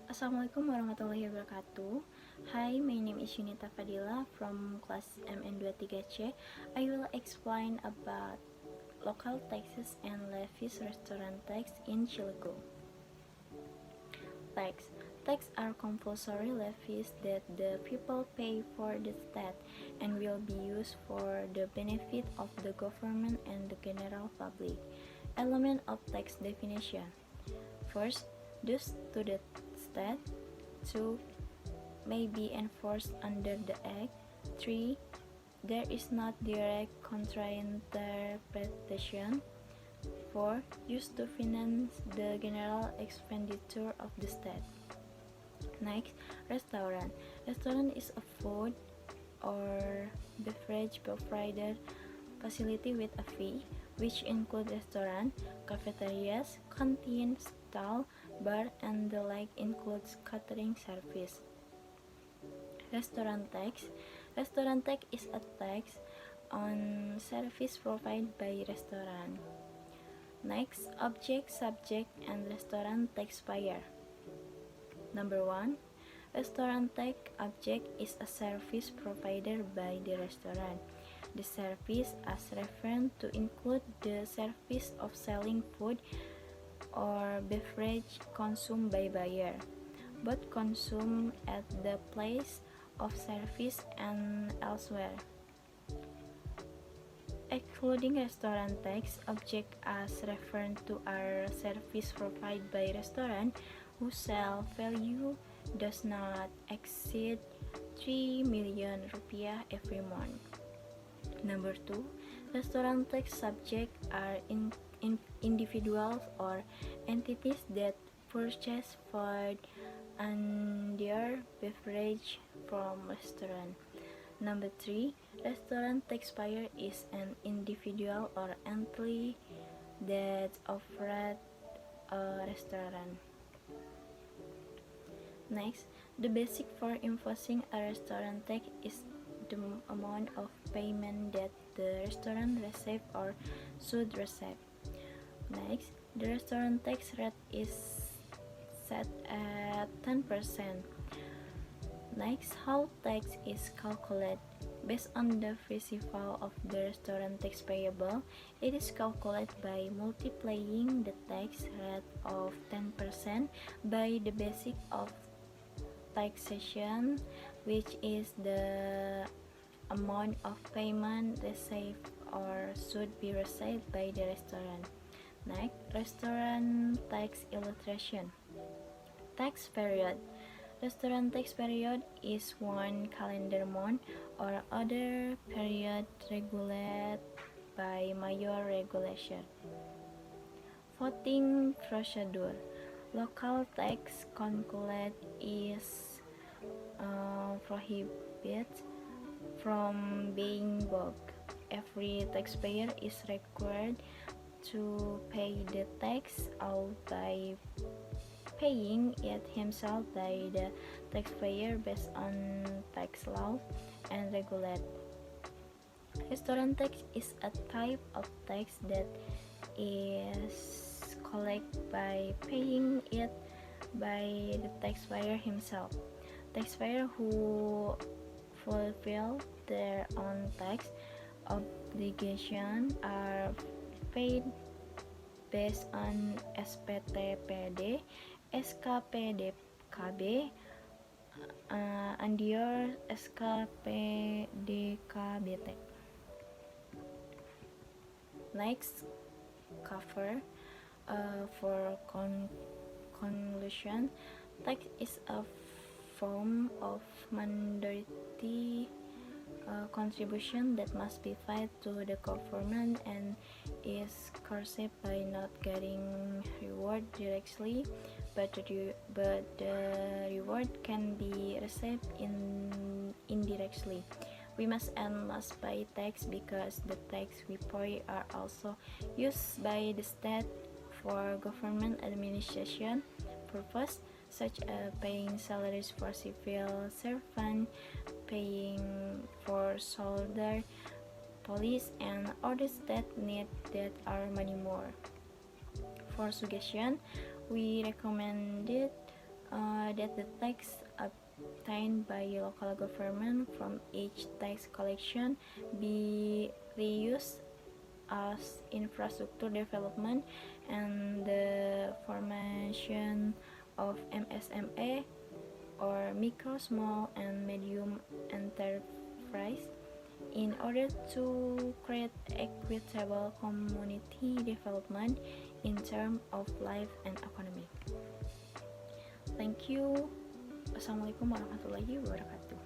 Assalamualaikum warahmatullahi wabarakatuh. Hi, my name is Yunita Fadila from class MN23C. I will explain about local taxes and levies restaurant tax in Cilegon. Tax. Tax are compulsory levies that the people pay for the state and will be used for the benefit of the government and the general public. Element of tax definition. First, dues to the state. 2. May be enforced under the Act. 3. There is not direct contrainterpretation. 4. Used to finance the general expenditure of the state. Next, restaurant. Restaurant is a food or beverage provider facility with a fee, which include restaurant, cafeterias, canteen, stall, bar, and the like includes catering service. Restaurant tax. Restaurant tax is a tax on service provided by restaurant. Next, object, subject, and restaurant taxpayer. Number 1. Restaurant tax object is a service provided by the restaurant. The service as referred to include the service of selling food or beverage consumed by buyer, both consumed at the place of service and elsewhere. Excluding restaurant tax, object as referred to are service provided by restaurant whose sale value does not exceed 3 million rupiah every month. Number 2, restaurant tax subject are individuals or entities that purchase food and their beverage from restaurant. Number 3, restaurant taxpayer is an individual or entity that operates a restaurant. Next, the basic for imposing a restaurant tax is the amount of payment that the restaurant receives or should receive. Next, the restaurant tax rate is set at 10%. Next, how tax is calculated. Based on the principle of the restaurant tax payable, it is calculated by multiplying the tax rate of 10% by the basic of taxation, which is the amount of payment received or should be received by the restaurant. Next, restaurant tax illustration. Tax period. Restaurant tax period is 1 calendar month or other period regulated by mayor regulation. Voting procedure. Local tax calculate is prohibited from being bulk. Every taxpayer is required to pay the tax out by paying it himself by the taxpayer based on tax law and regulate. Restaurant tax is a type of tax that is collected by paying it by the taxpayer himself. Taxpayers who fulfill their own tax obligation are paid based on SPTPD, SKPDKB, and your SKPDKBT. Next, cover for conclusion. Tax is a form of mandatory contribution that must be paid to the government and is cursed by not getting reward directly, but the reward can be received indirectly. We must and must pay tax because the tax we pay are also used by the state for government administration purpose, such as paying salaries for civil servants, paying for soldier, police, and others that need that are money more. For suggestion, we recommended that the tax obtained by local government from each tax collection be reused as infrastructure development and the formation of MSME or micro, small, and medium enterprise in order to create equitable community development in terms of life and economy. Thank you. Assalamualaikum warahmatullahi wabarakatuh.